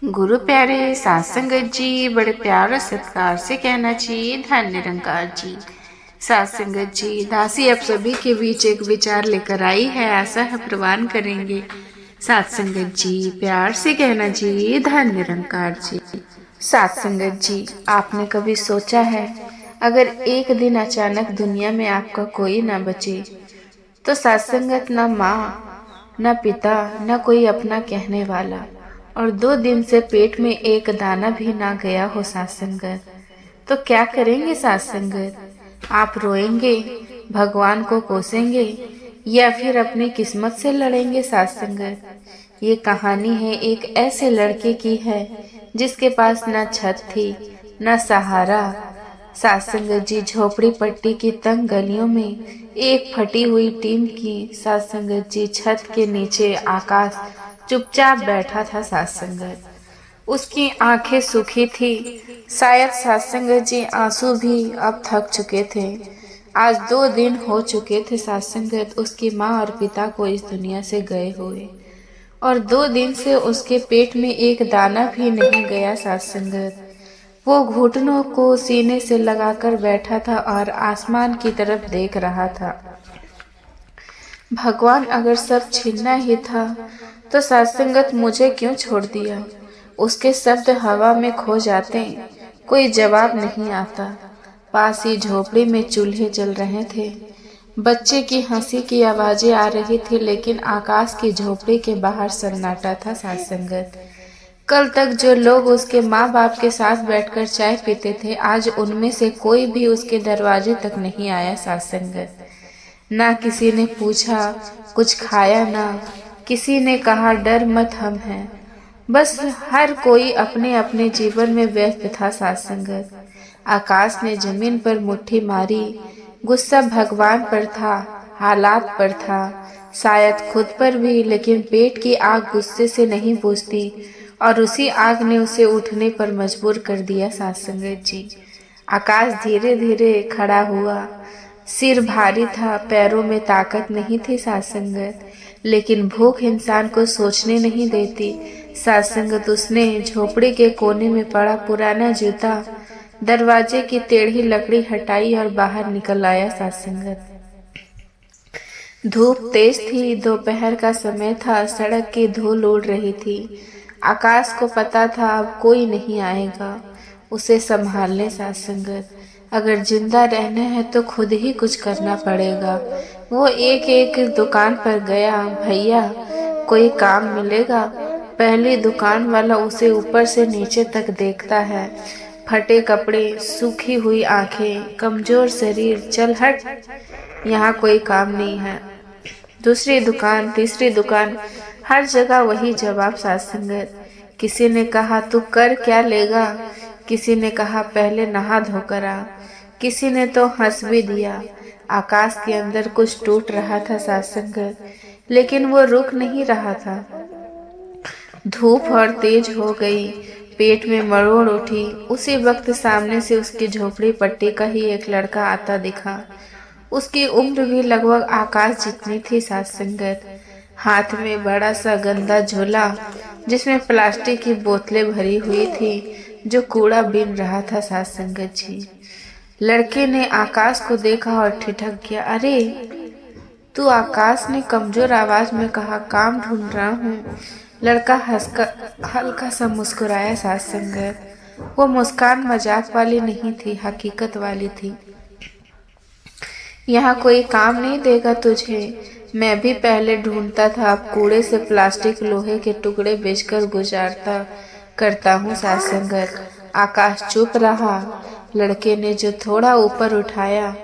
गुरु प्यारे साथ संगत जी, बड़े प्यार और सत्कार से कहना चाहिए धन निरंकार जी। साथ संगत जी, दासी आप सभी के बीच एक विचार लेकर आई है, आशा है प्रवान करेंगे। साथ संगत जी, प्यार से कहना चाहिए धन निरंकार जी। साथ संगत जी, आपने कभी सोचा है अगर एक दिन अचानक दुनिया में आपका कोई ना बचे तो साथ संगत ना माँ न पिता न कोई अपना कहने वाला, और 2 दिन से पेट में एक दाना भी ना गया हो साथ संगत, तो क्या करेंगे साथ संगत? आप रोएंगे, भगवान को कोसेंगे, या फिर अपनी किस्मत से लड़ेंगे साथ संगत? ये कहानी है एक ऐसे लड़के की है जिसके पास ना छत थी ना सहारा। साथ संगत जी, झोपड़ी पट्टी की तंग गलियों में एक फटी हुई टीम की साथ संगत जी, छत के नीचे आकाश चुपचाप बैठा था साथ संगत। उसकी आंखें सूखी थी, शायद साथ संगत जी आंसू भी अब थक चुके थे। आज 2 दिन हो चुके थे साथ संगत उसकी माँ और पिता को इस दुनिया से गए हुए, और 2 दिन से उसके पेट में एक दाना भी नहीं गया साथ संगत। वो घुटनों को सीने से लगाकर बैठा था और आसमान की तरफ देख रहा था। भगवान, अगर सब छीनना ही था तो साथ संगत मुझे क्यों छोड़ दिया? उसके शब्द हवा में खो जाते, कोई जवाब नहीं आता। पास ही झोपड़ी में चूल्हे जल रहे थे, बच्चे की हंसी की आवाजें आ रही थी, लेकिन आकाश की झोपड़ी के बाहर सन्नाटा था साथ संगत। कल तक जो लोग उसके माँ बाप के साथ बैठकर चाय पीते थे, आज उनमें से कोई भी उसके दरवाजे तक नहीं आया साथ संगत। ना किसी ने पूछा कुछ खाया, ना किसी ने कहा डर मत हम हैं। बस हर कोई अपने अपने जीवन में व्यस्त था साथ संगत। आकाश ने जमीन पर मुट्ठी मारी, गुस्सा भगवान पर था, हालात पर था, शायद खुद पर भी, लेकिन पेट की आग गुस्से से नहीं बुझती, और उसी आग ने उसे उठने पर मजबूर कर दिया साथ संगत जी। आकाश धीरे धीरे खड़ा हुआ, सिर भारी था, पैरों में ताकत नहीं थी साथ संगत, लेकिन भूख इंसान को सोचने नहीं देती साथ संगत। उसने झोपड़ी के कोने में पड़ा पुराना जूता, दरवाजे की टेढ़ी लकड़ी हटाई और बाहर निकल आया साथ संगत। धूप तेज थी, दोपहर का समय था, सड़क की धूल उड़ रही थी। आकाश को पता था अब कोई नहीं आएगा उसे संभालने साथ संगत। अगर जिंदा रहना है तो खुद ही कुछ करना पड़ेगा। वो एक एक दुकान पर गया, भैया कोई काम मिलेगा? पहली दुकान वाला उसे ऊपर से नीचे तक देखता है, फटे कपड़े, सूखी हुई आंखें, कमजोर शरीर, चल हट, यहाँ कोई काम नहीं है। दूसरी दुकान, तीसरी दुकान, हर जगह वही जवाब साथ संगत। किसी ने कहा तू कर क्या लेगा? किसी ने कहा पहले नहा धोकर आ। किसी ने तो हंस भी दिया। आकाश के अंदर कुछ टूट रहा था साथ संगत, लेकिन वो रुक नहीं रहा था। धूप और तेज हो गई, पेट में मरोड़ उठी। उसी वक्त सामने से उसकी झोपड़ी पट्टी का ही एक लड़का आता दिखा। उसकी उम्र भी लगभग आकाश जितनी थी साथ संगत। हाथ में बड़ा सा गंदा झोला जिसमें प्लास्टिक की बोतलें भरी हुई थी, जो कूड़ा बीन रहा था साथ संगत जी। लड़के ने आकाश को देखा और ठिठक गया, अरे तू? आकाश ने कमजोर आवाज में कहा, काम ढूंढ रहा हूँ। लड़का हंसकर हल्का सा मुस्कुराया साथ संगत। वो मुस्कान मजाक वाली नहीं थी, हकीकत वाली थी। यहाँ कोई काम नहीं देगा तुझे? मैं भी पहले ढूंढता था, अब कूड़े से प्लास्टिक लोहे के टुकड़े बेचकर गुजारता करता हूँ साथ संगत। आकाश चुप रहा। लड़के ने जो थोड़ा ऊपर उठाया,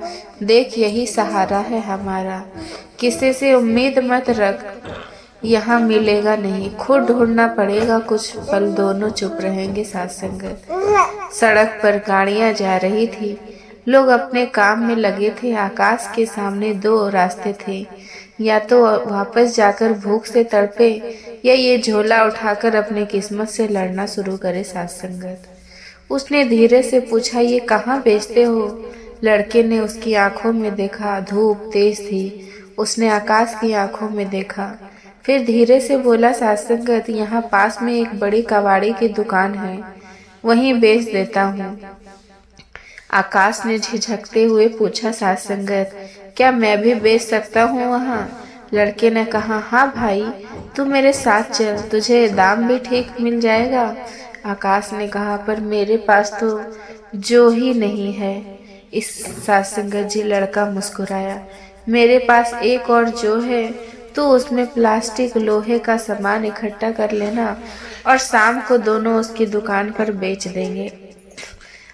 देख यही सहारा है हमारा, किसी से उम्मीद मत रख, यहाँ मिलेगा नहीं, खुद ढूंढना पड़ेगा। कुछ पल दोनों चुप रहेंगे साथ संगत। सड़क पर गाड़ियां जा रही थी, लोग अपने काम में लगे थे। आकाश के सामने 2 रास्ते थे, या तो वापस जाकर भूख से तड़पे, या ये झोला उठाकर अपनी किस्मत से लड़ना शुरू करे साथ संगत। उसने धीरे से पूछा, ये कहाँ बेचते हो? लड़के ने उसकी आंखों में देखा, धूप तेज थी। उसने आकाश की आंखों में देखा, फिर धीरे से बोला, साथ संगत यहाँ पास में एक बड़ी कबाड़ी की दुकान है, वहीं बेच देता हूँ। आकाश ने झिझकते हुए पूछा, साथ संगत क्या मैं भी बेच सकता हूँ वहाँ? लड़के ने कहा, हाँ भाई, तू मेरे साथ चल, तुझे दाम भी ठीक मिल जाएगा। आकाश ने कहा, पर मेरे पास तो जो ही नहीं है। इस साथ संगत जी लड़का मुस्कुराया, मेरे पास एक और जो है, तो उसमें प्लास्टिक लोहे का सामान इकट्ठा कर लेना और शाम को दोनों उसकी दुकान पर बेच देंगे।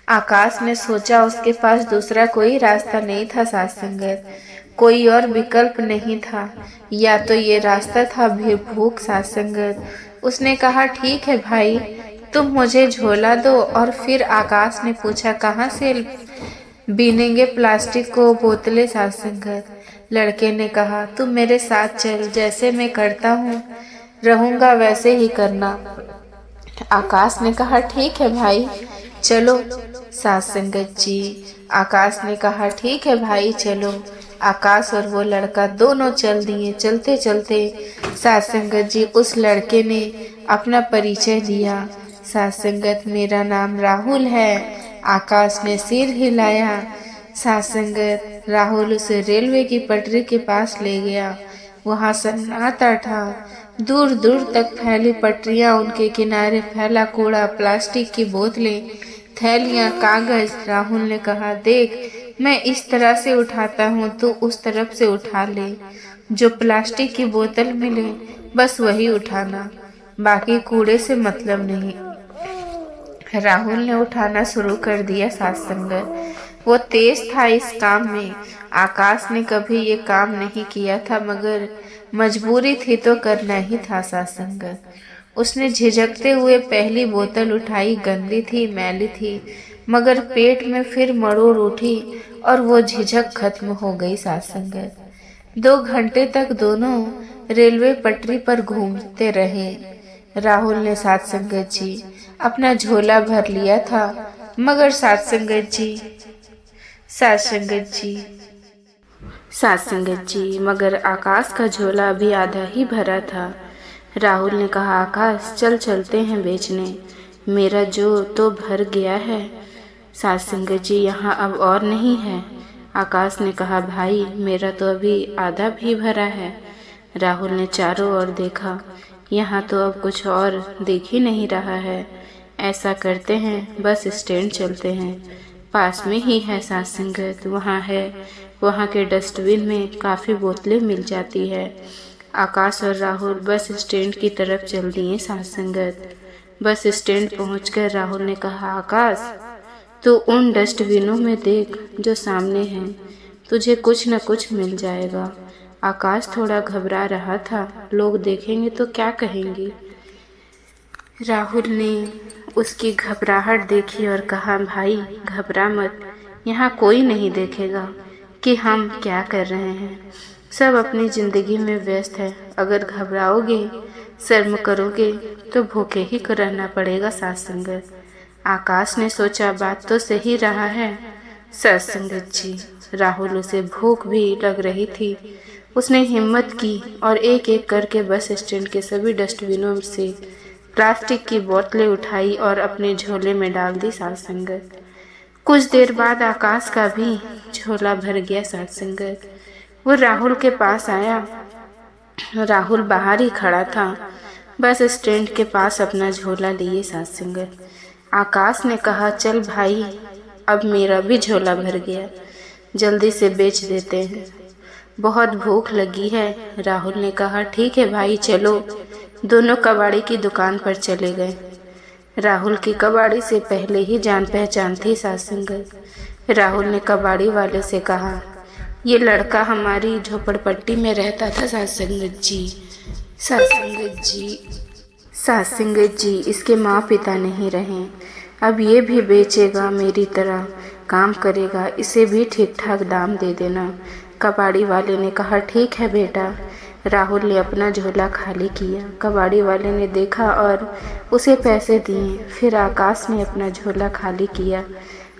आकाश ने सोचा उसके पास दूसरा कोई रास्ता नहीं था। साथ संगत कोई और विकल्प नहीं था, या तो ये रास्ता था भी भूख। साथ संगत उसने कहा, ठीक है भाई, तुम मुझे झोला दो। और फिर आकाश ने पूछा, कहाँ से बीनेंगे प्लास्टिक को बोतलें? साथ संगत लड़के ने कहा, तुम मेरे साथ चल, जैसे मैं करता हूँ रहूंगा वैसे ही करना। आकाश ने कहा, ठीक है भाई, चलो। साथ संगत जी आकाश ने कहा, ठीक है भाई, चलो। आकाश और वो लड़का दोनों चल दिए। चलते चलते साथ संगत जी उस लड़के ने अपना परिचय दिया। साथ संगत मेरा नाम राहुल है। आकाश ने सिर हिलाया। साथ संगत राहुल उसे रेलवे की पटरी के पास ले गया। वहाँ सन्नाटा था, दूर दूर तक फैली पटरियां, उनके किनारे फैला कूड़ा, प्लास्टिक की बोतलें, थैलियां, कागज। राहुल ने कहा, देख, मैं इस तरह से उठाता हूँ, तू उस तरफ से उठा ले। जो प्लास्टिक की बोतल मिले बस वही उठाना, बाकी कूड़े से मतलब नहीं। राहुल ने उठाना शुरू कर दिया। साथ संगत वो तेज था इस काम में। आकाश ने कभी ये काम नहीं किया था, मगर मजबूरी थी तो करना ही था। साथ संगत उसने झिझकते हुए पहली बोतल उठाई। गंदी थी, मैली थी, मगर पेट में फिर मरोड़ उठी और वो झिझक खत्म हो गई। साथ संगत 2 घंटे तक दोनों रेलवे पटरी पर घूमते रहे। राहुल ने साथ संगत जी अपना झोला भर लिया था, मगर साथ संगत जी मगर आकाश का झोला अभी आधा ही भरा था। राहुल ने कहा, आकाश चल चलते हैं बेचने, मेरा जो तो भर गया है। साथ संगत जी यहाँ अब और नहीं है। आकाश ने कहा, भाई मेरा तो अभी आधा भी भरा है। राहुल ने चारों ओर देखा, यहाँ तो अब कुछ और दिख ही नहीं रहा है। ऐसा करते हैं, बस स्टैंड चलते हैं, पास में ही है। साथ संगत वहाँ के डस्टबिन में काफ़ी बोतलें मिल जाती है। आकाश और राहुल बस स्टैंड की तरफ चल दिए। साथ संगत बस स्टैंड पहुंचकर राहुल ने कहा, आकाश तू उन डस्टबिनों में देख जो सामने हैं, तुझे कुछ न कुछ मिल जाएगा। आकाश थोड़ा घबरा रहा था, लोग देखेंगे तो क्या कहेंगे। राहुल ने उसकी घबराहट देखी और कहा, भाई घबरा मत, यहाँ कोई नहीं देखेगा कि हम क्या कर रहे हैं। सब अपनी ज़िंदगी में व्यस्त है। अगर घबराओगे, शर्म करोगे तो भूखे ही रहना पड़ेगा। साथ संगत आकाश ने सोचा, बात तो सही रहा है। साथ संगत जी राहुल उसे भूख भी लग रही थी। उसने हिम्मत की और एक एक करके बस स्टैंड के सभी डस्टबिनों से प्लास्टिक की बोतलें उठाई और अपने झोले में डाल दी। साथ संगत कुछ देर बाद आकाश का भी झोला भर गया। साथ संगत वो राहुल के पास आया। राहुल बाहर ही खड़ा था, बस स्टैंड के पास अपना झोला लिए। साथ संगत आकाश ने कहा, चल भाई, अब मेरा भी झोला भर गया, जल्दी से बेच देते हैं, बहुत भूख लगी है। राहुल ने कहा, ठीक है भाई, चलो। दोनों कबाड़ी की दुकान पर चले गए। राहुल की कबाड़ी से पहले ही जान पहचान थी। साथ संगत राहुल ने कबाड़ी वाले से कहा, ये लड़का हमारी झोपड़पट्टी में रहता था। साथ संगत जी इसके माँ पिता नहीं रहे, अब ये भी बेचेगा, मेरी तरह काम करेगा, इसे भी ठीक ठाक दाम दे देना। कबाड़ी वाले ने कहा, ठीक है बेटा। राहुल ने अपना झोला खाली किया। कबाड़ी वाले ने देखा और उसे पैसे दिए। फिर आकाश ने अपना झोला खाली किया।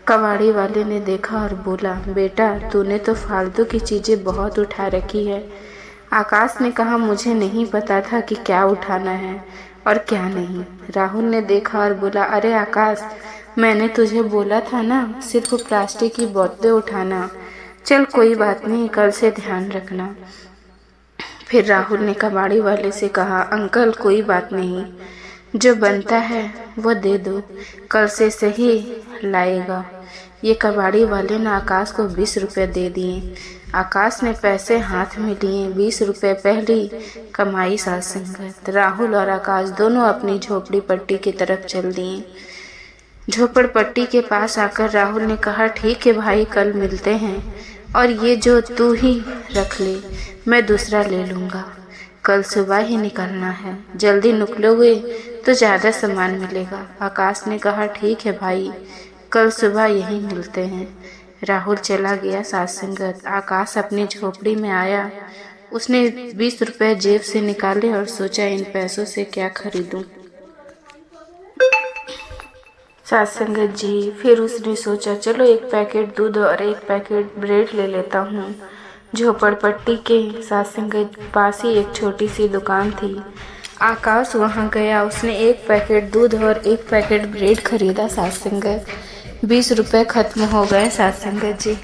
कबाड़ी वाले ने देखा और बोला, बेटा तूने तो फालतू की चीज़ें बहुत उठा रखी है, आकाश ने कहा, मुझे नहीं पता था कि क्या उठाना है और क्या नहीं। राहुल ने देखा और बोला, अरे आकाश, मैंने तुझे बोला था ना सिर्फ प्लास्टिक की बोतलें उठाना। चल कोई बात नहीं, कल से ध्यान रखना। फिर राहुल ने कबाड़ी वाले से कहा, अंकल कोई बात नहीं, जो बनता है वो दे दो, कल से सही लाएगा। ये कबाड़ी वाले ने आकाश को 20 रुपये दे दिए। आकाश ने पैसे हाथ में लिए। 20 रुपये पहली कमाई साथ संगत। राहुल और आकाश दोनों अपनी झोपड़ी पट्टी की तरफ चल दिए। झोपड़पट्टी के पास आकर राहुल ने कहा, ठीक है भाई, कल मिलते हैं, और ये जो तू ही रख ले, मैं दूसरा ले लूँगा। कल सुबह ही निकलना है, जल्दी निकलोगे तो ज़्यादा सामान मिलेगा। आकाश ने कहा, ठीक है भाई, कल सुबह यहीं मिलते हैं। राहुल चला गया साथ संगत। आकाश अपनी झोपड़ी में आया। उसने 20 रुपये जेब से निकाले और सोचा, इन पैसों से क्या खरीदूं। साथ संगत जी, फिर उसने सोचा, चलो एक पैकेट दूध और एक पैकेट ब्रेड ले लेता हूँ। झोपड़पट्टी के साथ संगत पास ही एक छोटी सी दुकान थी। आकाश वहाँ गया। उसने एक पैकेट दूध और एक पैकेट ब्रेड खरीदा साथ संगत। 20 रुपये खत्म हो गए साथ संगत जी।